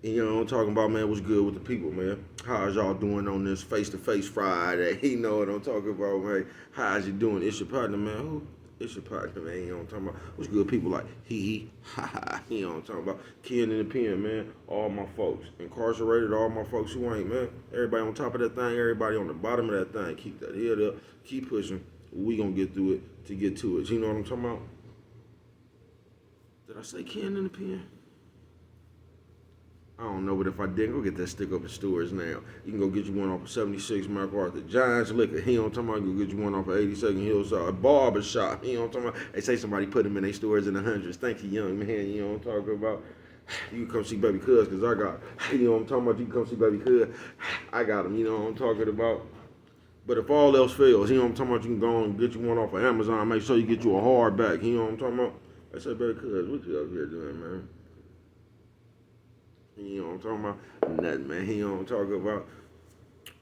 You know what I'm talking about, man? What's good with the people, man? How's y'all doing on this face-to-face Friday? You know what I'm talking about, man? How's you doing? It's your partner, man. Who? It's your partner, man. You know what I'm talking about? What's good? People like hee, ha ha. You know what I'm talking about? Ken in the pen, man. All my folks. Incarcerated, all my folks who ain't, man. Everybody on top of that thing, everybody on the bottom of that thing. Keep that head up. Keep pushing. We gonna get through it to get to it. You know what I'm talking about? Did I say Ken in the pen? I don't know, but if I did, go get that stick up at Stewart's now. You can go get you one off of 76 MacArthur. Giants Liquor. He don't talking about go get you one off of 82nd Hillside. A barber shop. He don't talking about. They say somebody put them in their stores in the hundreds. Thank you, young man. You know what I'm talking about. You can come see Baby Cuz because I got. You know what I'm talking about. You can come see Baby Cuz. I got him. You know what I'm talking about. But if all else fails, you know what I'm talking about. You can go and get you one off of Amazon. Make sure you get you a hardback. You know what I'm talking about. I said, Baby Cuz, what you up here doing, man? You know what I'm talking about? Nothing, man. You know what I'm talking about?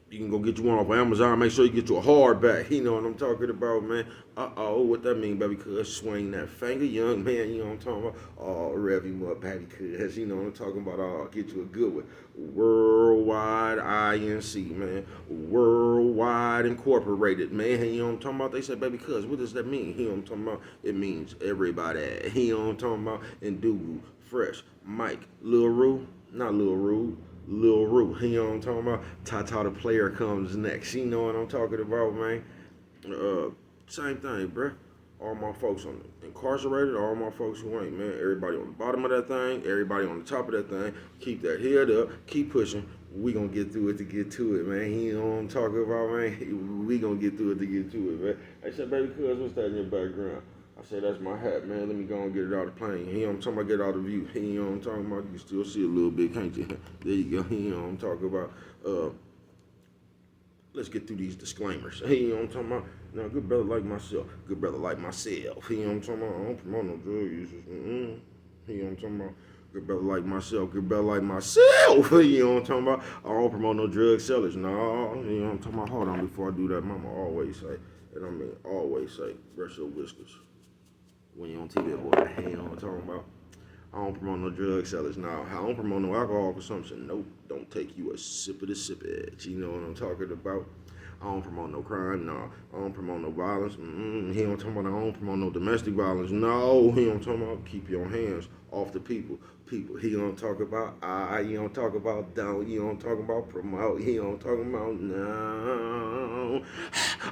You can go get you one off of Amazon. Make sure you get you a hardback. You know what I'm talking about, man. What that mean, baby? Cuz swing that finger, young man. You know what I'm talking about? Oh, rev him up, baby. Cuz you know what I'm talking about? Oh, get you a good one. Worldwide INC, man. Worldwide Incorporated, man. You know what I'm talking about? They said, baby, cuz, what does that mean? You know what I'm talking about? It means everybody. You know what I'm talking about? Indugu, Fresh, Mike, Lil Rue, not Lil Rue. Lil Rue, you know what I'm talking about? Tata the player comes next. You know what I'm talking about, man? Uh, Same thing, bruh. All my folks on incarcerated, all my folks who ain't, man. Everybody on the bottom of that thing, everybody on the top of that thing. Keep that head up, keep pushing. We gonna get through it to get to it, man. You know what I'm talking about, man? We gonna get through it to get to it, man. I said, baby, cuz, what's that in your background? I said, that's my hat, man. Let me go and get it out of the plane. You know what I'm talking about? Get it out of view. You know what I'm talking about? You can still see a little bit, can't you? There you go. You know what I'm talking about? Uh, let's get through these disclaimers. Hey, you know what I'm talking about? Now, good brother like myself, good brother like myself. You know what I'm talking about? I don't promote no drug users. You know what I'm talking about? Good brother like myself, good brother like myself. You know what I'm talking about? I don't promote no drug sellers. No, you know what I'm talking about? Hold on, before I do that, mama always say, and I mean always say, brush your whiskers when you're on TV, boy. You know what I'm talking about? I don't promote no drug sellers. Now, I don't promote no alcohol consumption. Nope. Don't take you a sip of the sip edge. You know what I'm talking about? I don't promote no crime. No. I don't promote no violence. He don't talk about I don't promote no domestic violence. No. He don't talk about keep your hands off the people. People. He don't talk about I. He don't talk about don't. He don't talk about promote. He don't talk about no.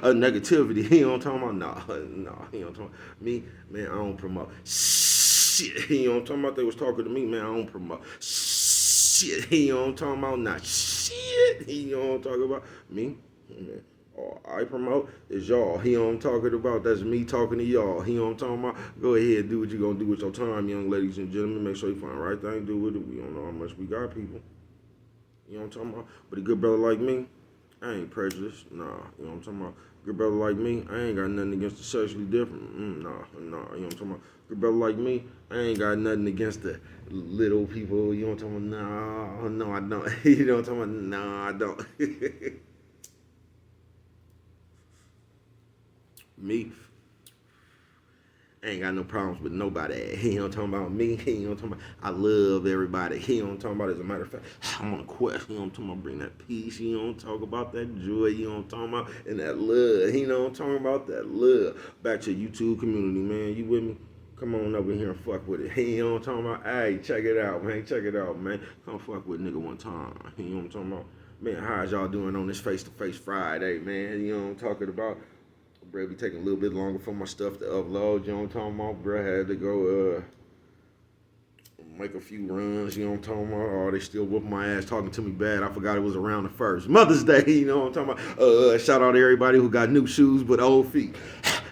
Negativity. He don't talk about no. No. He don't talk about me. Man, I don't promote. Shit, you know what I'm talking about? They was talking to me, man. I don't promote. Shit, you know what I'm talking about? Not shit, you know what I'm talking about? Me, man. All I promote is y'all. You know what I'm talking about? That's me talking to y'all. You know what I'm talking about? Go ahead, and do what you gonna do with your time, young ladies and gentlemen. Make sure you find the right thing to do with it. We don't know how much we got, people. You know what I'm talking about? But a good brother like me, I ain't prejudiced. Nah, you know what I'm talking about? Good brother like me, I ain't got nothing against the sexually different. Nah, you know what I'm talking about? Good brother like me, I ain't got nothing against the little people. You know what I'm talking about? No, I don't. You know what I'm talking about? No, I don't. Me, I ain't got no problems with nobody. He don't talking about me. He don't talking about I love everybody. He don't talking about as a matter of fact, I'm on a quest. He don't talking about bring that peace. He don't talk about that joy. He don't talking about and that love. He don't talking about that love. Back to YouTube community, man. You with me? Come on over here and fuck with it. He don't talking about, hey, check it out, man. Check it out, man. Come fuck with nigga one time. You know what I'm talking about? Man, how's y'all doing on this face-to-face Friday, man? You know what I'm talking about? Bro, be taking a little bit longer for my stuff to upload. You know what I'm talking about? Bro, had to go make a few runs. You know what I'm talking about? Oh, they still whooping my ass, talking to me bad. I forgot it was around the first Mother's Day. You know what I'm talking about? Shout out to everybody who got new shoes but old feet.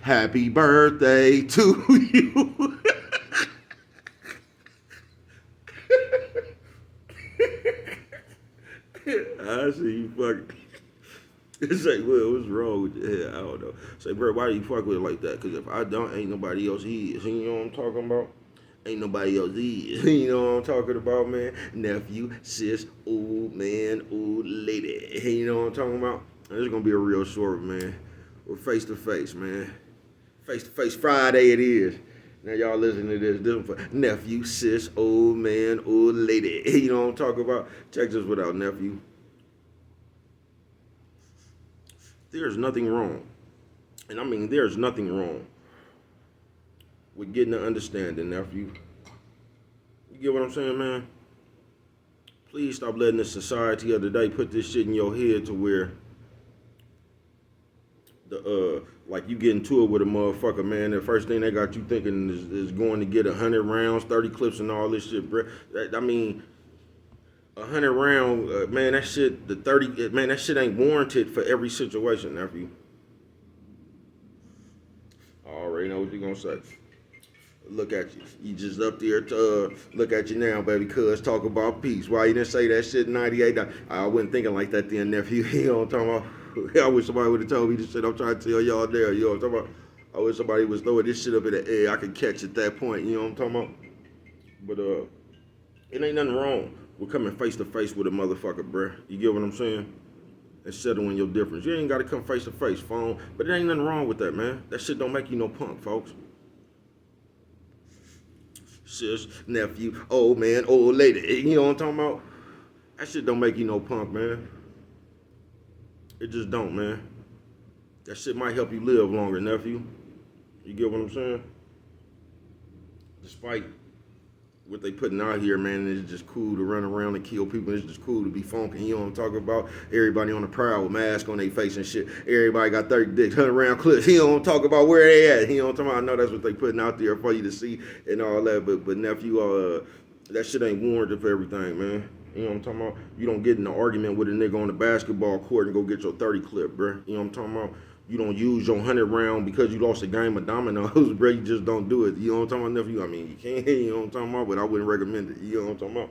Happy birthday to you. I see you fucking. It's like, well, what's wrong with your head? I don't know. Say, bro, why do you fuck with it like that? Because if I don't, ain't nobody else is. You know what I'm talking about? Ain't nobody else is. You know what I'm talking about, man? Nephew, sis, old man, old lady. You know what I'm talking about? This is going to be a real short, man. We're face to face, man. Face to face Friday it is. Now y'all listen to this. This one for nephew, sis, old man, old lady. You know what I'm talking about? Check this without nephew. There's nothing wrong. And I mean, there's nothing wrong with getting an understanding, nephew. You get what I'm saying, man? Please stop letting the society of the day put this shit in your head to where like you get into it with a motherfucker, man. The first thing they got you thinking is going to get 100 rounds, 30 clips, and all this shit, bro. I mean, 100 round, man. That shit, the 30, man. That shit ain't warranted for every situation, nephew. I already know what you gonna say. Look at you. You just up there to look at you now, baby. Cuz talk about peace. Why you didn't say that shit in '98? I wasn't thinking like that then, nephew. You know what I'm talking about? I wish somebody would have told me this shit I'm trying to tell y'all there. You know what I'm talking about? I wish somebody was throwing this shit up in the air. I could catch at that point. You know what I'm talking about? But it ain't nothing wrong with coming face to face with a motherfucker, bruh. You get what I'm saying? And settling your difference. You ain't got to come face to face, phone. But it ain't nothing wrong with that, man. That shit don't make you no punk, folks. Sis, nephew, old man, old lady. You know what I'm talking about? That shit don't make you no punk, man. It just don't, man. That shit might help you live longer, nephew. You get what I'm saying? Despite what they putting out here, man, it's just cool to run around and kill people. It's just cool to be funky. You know what I'm talking about? Everybody on the prowl with masks on their face and shit. Everybody got 30 dicks, 100 round clips. You know what I'm talking about? Where they at? You know what I'm talking about? I know that's what they putting out there for you to see and all that. But nephew, that shit ain't warranted for everything, man. You know what I'm talking about? You don't get in an argument with a nigga on the basketball court and go get your 30 clip, bro. You know what I'm talking about? You don't use your 100 round because you lost a game of dominoes, bro. You just don't do it. You know what I'm talking about, nephew? I mean, you can, you know what I'm talking about, but I wouldn't recommend it. You know what I'm talking about?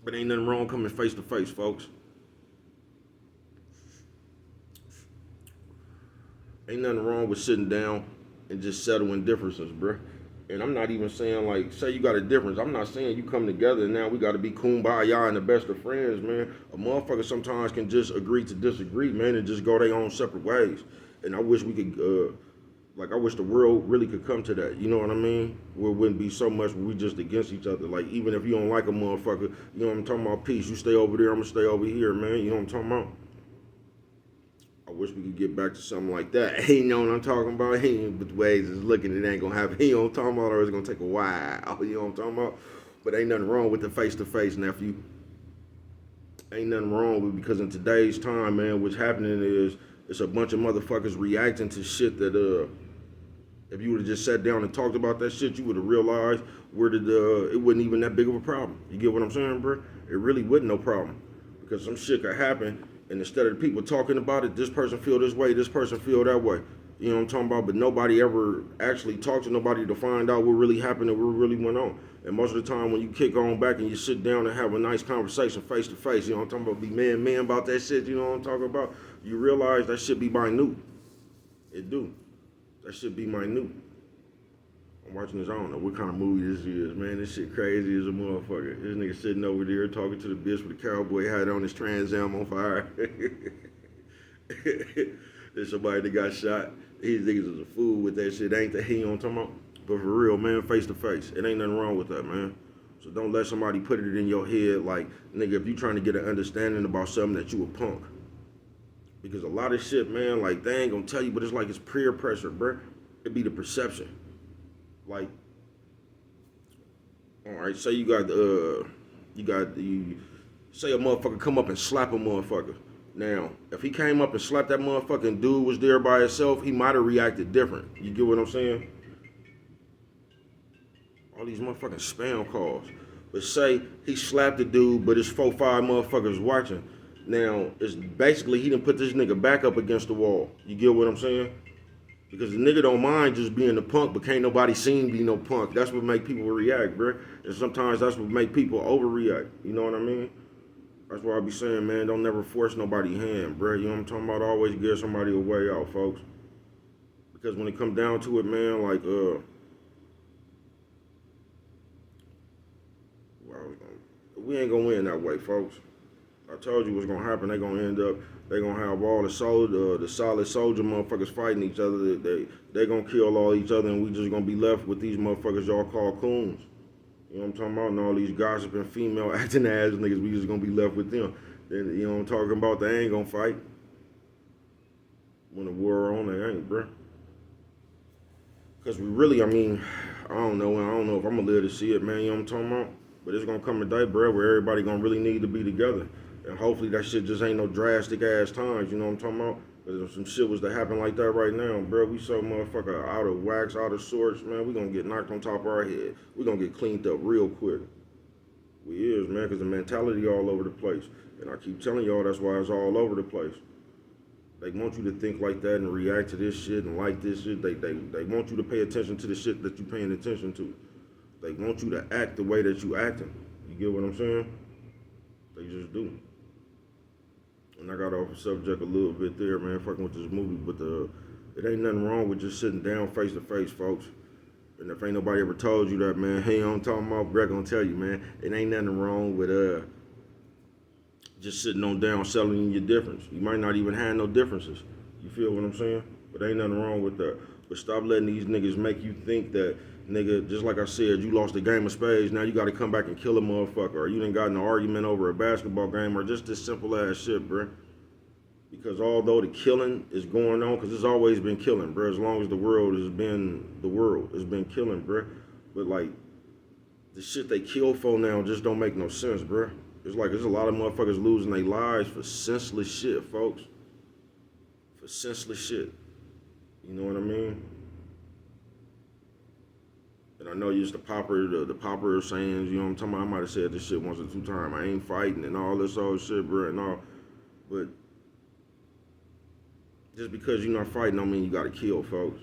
But ain't nothing wrong coming face to face, folks. Ain't nothing wrong with sitting down and just settling differences, bro. And I'm not even saying, like, say you got a difference. I'm not saying you come together and now we got to be kumbaya and the best of friends, man. A motherfucker sometimes can just agree to disagree, man, and just go their own separate ways. And I wish we could, I wish the world really could come to that. You know what I mean? Where it wouldn't be so much where we just against each other. Like, even if you don't like a motherfucker, you know what I'm talking about? Peace. You stay over there, I'm going to stay over here, man. You know what I'm talking about? I wish we could get back to something like that. You know what I'm talking about? But the ways it's looking, it ain't gonna happen. You know what I'm talking about? Or it's gonna take a while. You know what I'm talking about? But ain't nothing wrong with the face-to-face, nephew. Ain't nothing wrong with, because in today's time, man, what's happening is it's a bunch of motherfuckers reacting to shit that if you would have just sat down and talked about that shit, you would have realized it wasn't even that big of a problem. You get what I'm saying, bro? It really wasn't no problem, because some shit could happen. And instead of the people talking about it, this person feel this way, this person feel that way. You know what I'm talking about? But nobody ever actually talked to nobody to find out what really happened and what really went on. And most of the time when you kick on back and you sit down and have a nice conversation face to face, you know what I'm talking about? Be man about that shit, you know what I'm talking about? You realize that shit be minute. It do. That shit be minute. I'm watching this, I don't know what kind of movie this is, man. This shit crazy as a motherfucker. This nigga sitting over there talking to the bitch with a cowboy hat on, his Trans Am on fire. There's somebody that got shot. These niggas is a fool with that shit, ain't they? You know what I'm talking about? But for real, man, face to face. It ain't nothing wrong with that, man. So don't let somebody put it in your head like, nigga, if you trying to get an understanding about something, that you a punk. Because a lot of shit, man, like, they ain't gonna tell you, but it's like it's peer pressure, bruh. It be the perception. Like, all right, say say a motherfucker come up and slap a motherfucker. Now, if he came up and slapped that motherfucker and dude was there by himself, he might have reacted different. You get what I'm saying? All these motherfucking spam calls. But say he slapped the dude, but it's 4-5 motherfuckers watching. Now, it's basically he done put this nigga back up against the wall. You get what I'm saying? Because the nigga don't mind just being a punk, but can't nobody see him be no punk. That's what make people react, bro. And sometimes that's what make people overreact. You know what I mean? That's why I be saying, man, don't never force nobody's hand, bro. You know what I'm talking about? Always give somebody a way out, folks. Because when it come down to it, man, like, we ain't gonna win that way, folks. I told you what's gonna happen. They gonna have all the solid soldier motherfuckers fighting each other. They gonna kill all each other, and we just gonna be left with these motherfuckers y'all call coons. You know what I'm talking about? And all these gossiping female acting ass niggas, we just gonna be left with them. Then you know what I'm talking about? They ain't gonna fight. When the war on, they ain't, bruh. Cause we really, I mean, I don't know if I'm gonna live to see it, man. You know what I'm talking about? But it's gonna come a day, bro, where everybody gonna really need to be together. And hopefully that shit just ain't no drastic ass times, you know what I'm talking about? Cause if some shit was to happen like that right now, bro, we so motherfucker out of wax, out of sorts, man, we gonna get knocked on top of our head. We gonna get cleaned up real quick. We is, man, cause the mentality all over the place. And I keep telling y'all that's why it's all over the place. They want you to think like that and react to this shit and like this shit. They want you to pay attention to the shit that you paying attention to. They want you to act the way that you acting. You get what I'm saying? They just do. And I got off the subject a little bit there, man, fucking with this movie, but it ain't nothing wrong with just sitting down face to face, folks. And if ain't nobody ever told you that, man, hey, I'm talking about, Greg gonna tell you, man, it ain't nothing wrong with just sitting on down selling your difference. You might not even have no differences. You feel what I'm saying? But ain't nothing wrong with that. But stop letting these niggas make you think that, nigga, just like I said, you lost a game of spades, now you gotta come back and kill a motherfucker, or you done got in an argument over a basketball game, or just this simple ass shit, bruh. Because although the killing is going on, because it's always been killing, bruh, as long as the world has been the world, it's been killing, bruh. But like, the shit they kill for now just don't make no sense, bruh. It's like there's a lot of motherfuckers losing their lives for senseless shit, folks. For senseless shit. You know what I mean? And I know you used to the popular sayings, you know what I'm talking about? I might have said this shit once or two times. I ain't fighting and all this old shit, bro, and all. But just because you're not fighting don't mean you gotta kill, folks.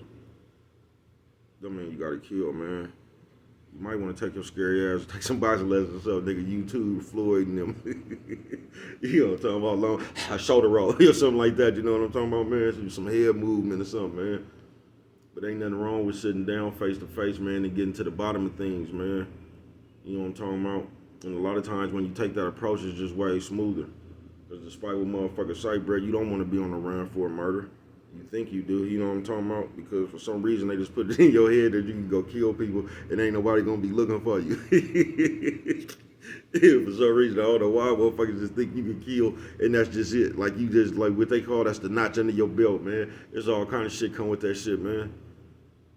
Don't mean you gotta kill, man. You might want to take your scary ass, take some boxing lessons or something, nigga. YouTube Floyd and them. You know what I'm talking about? Long shoulder roll or something like that. You know what I'm talking about, man? Some head movement or something, man. But ain't nothing wrong with sitting down face to face, man, and getting to the bottom of things, man. You know what I'm talking about? And a lot of times when you take that approach, it's just way smoother. Because despite what motherfuckers say, bro, you don't want to be on the run for a murder. You think you do, you know what I'm talking about? Because for some reason they just put it in your head that you can go kill people and ain't nobody gonna be looking for you. Yeah, for some reason, I don't know why motherfuckers just think you can kill and that's just it. Like you just, like what they call, that's the notch under your belt, man. There's all kind of shit come with that shit, man.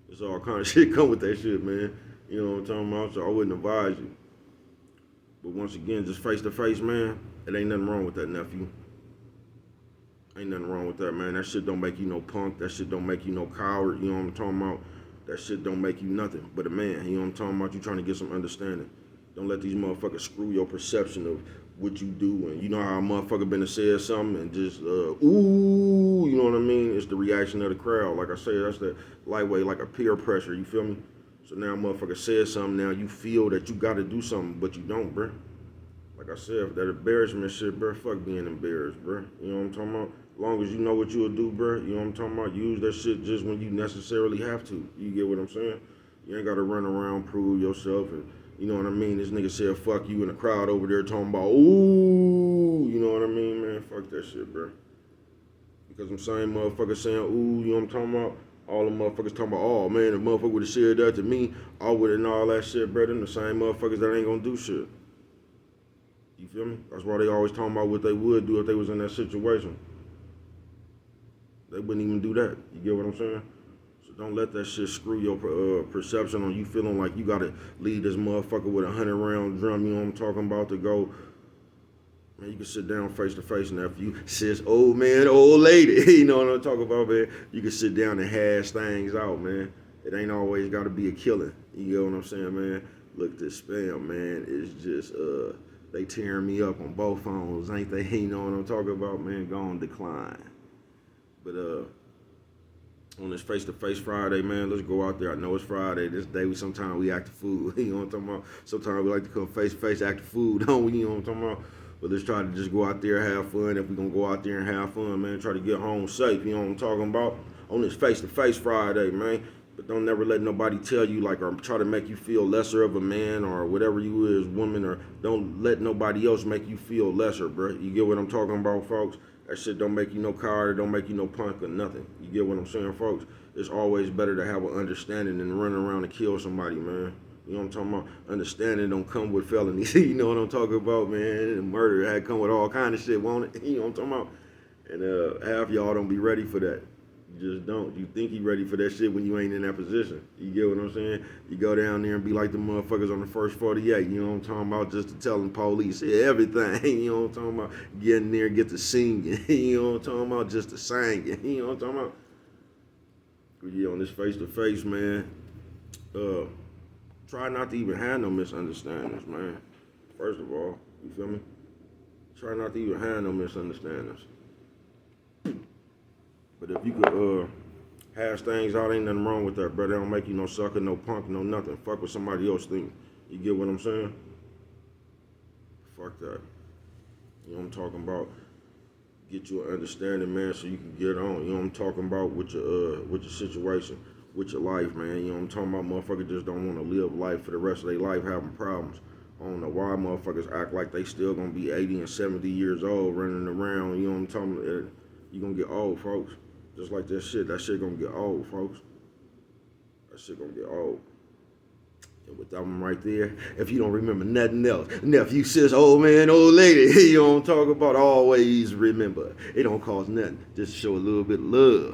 There's all kind of shit come with that shit, man. You know what I'm talking about? So I wouldn't advise you. But once again, just face to face, man, it ain't nothing wrong with that, nephew. Ain't nothing wrong with that, man. That shit don't make you no punk. That shit don't make you no coward. You know what I'm talking about? That shit don't make you nothing but a man. You know what I'm talking about? You trying to get some understanding. Don't let these motherfuckers screw your perception of what you do. And you know how a motherfucker been to say something and just, ooh, you know what I mean? It's the reaction of the crowd. Like I say, that's the lightweight, like a peer pressure. You feel me? So now a motherfucker says something, now you feel that you got to do something, but you don't, bruh. Like I said, that embarrassment shit, bruh, fuck being embarrassed, bruh. You know what I'm talking about? As long as you know what you'll do, bro, you know what I'm talking about? Use that shit just when you necessarily have to. You get what I'm saying? You ain't got to run around, prove yourself, and you know what I mean? This nigga said fuck you in the crowd over there talking about, ooh, you know what I mean, man? Fuck that shit, bro. Because them same motherfuckers saying, ooh, you know what I'm talking about? All the motherfuckers talking about, oh, man, if motherfucker would have said that to me, I would have and all that shit, bro. Them the same motherfuckers that ain't gonna do shit. You feel me? That's why they always talking about what they would do if they was in that situation. They wouldn't even do that. You get what I'm saying? So don't let that shit screw your perception on you feeling like you gotta leave this motherfucker with a 100-round drum. You know what I'm talking about? To go, man, you can sit down face to face, nephew. Sis, old man, old lady. You know what I'm talking about, man? You can sit down and hash things out, man. It ain't always gotta be a killing. You get what I'm saying, man? Look, this spam, man, is just they tearing me up on both phones, ain't they? You know what I'm talking about, man? Go on decline. But on this face-to-face Friday, man, let's go out there. I know it's Friday. This day sometimes we act the fool. You know what I'm talking about? Sometimes we like to come face-to-face, act the fool, don't we? You know what I'm talking about? But let's try to just go out there, have fun. If we're going to go out there and have fun, man, try to get home safe. You know what I'm talking about? On this face-to-face Friday, man. But don't never let nobody tell you like or try to make you feel lesser of a man or whatever you is, woman, or don't let nobody else make you feel lesser, bro. You get what I'm talking about, folks? That shit don't make you no coward, don't make you no punk or nothing. You get what I'm saying, folks? It's always better to have an understanding than run around and kill somebody, man. You know what I'm talking about? Understanding don't come with felonies. You know what I'm talking about, man? And murder had come with all kind of shit, won't it? You know what I'm talking about? And half y'all don't be ready for that. You just don't. You think you ready for that shit when you ain't in that position. You get what I'm saying? You go down there and be like the motherfuckers on the first 48. You know what I'm talking about? Just to tell them police everything. You know what I'm talking about? Get in there and get to singing. You know what I'm talking about? Just to sing it. You know what I'm talking about? Yeah, on this face to face, man. Try not to even have no misunderstandings, man. First of all, you feel me? Try not to even have no misunderstandings. But if you could hash things out, ain't nothing wrong with that, brother. That don't make you no sucker, no punk, no nothing. Fuck what somebody else think. You get what I'm saying? Fuck that. You know what I'm talking about? Get you an understanding, man, so you can get on. You know what I'm talking about with your situation, with your life, man. You know what I'm talking about? Motherfuckers just don't want to live life for the rest of their life having problems. I don't know why motherfuckers act like they still gonna be 80 and 70 years old running around. You know what I'm talking about? You gonna get old, folks. Just like that shit gonna get old, folks. That shit gonna get old. And with that one right there, if you don't remember nothing else, nephew, sis, old man, old lady, you don't talk about, always remember, it don't cost nothing. Just show a little bit of love.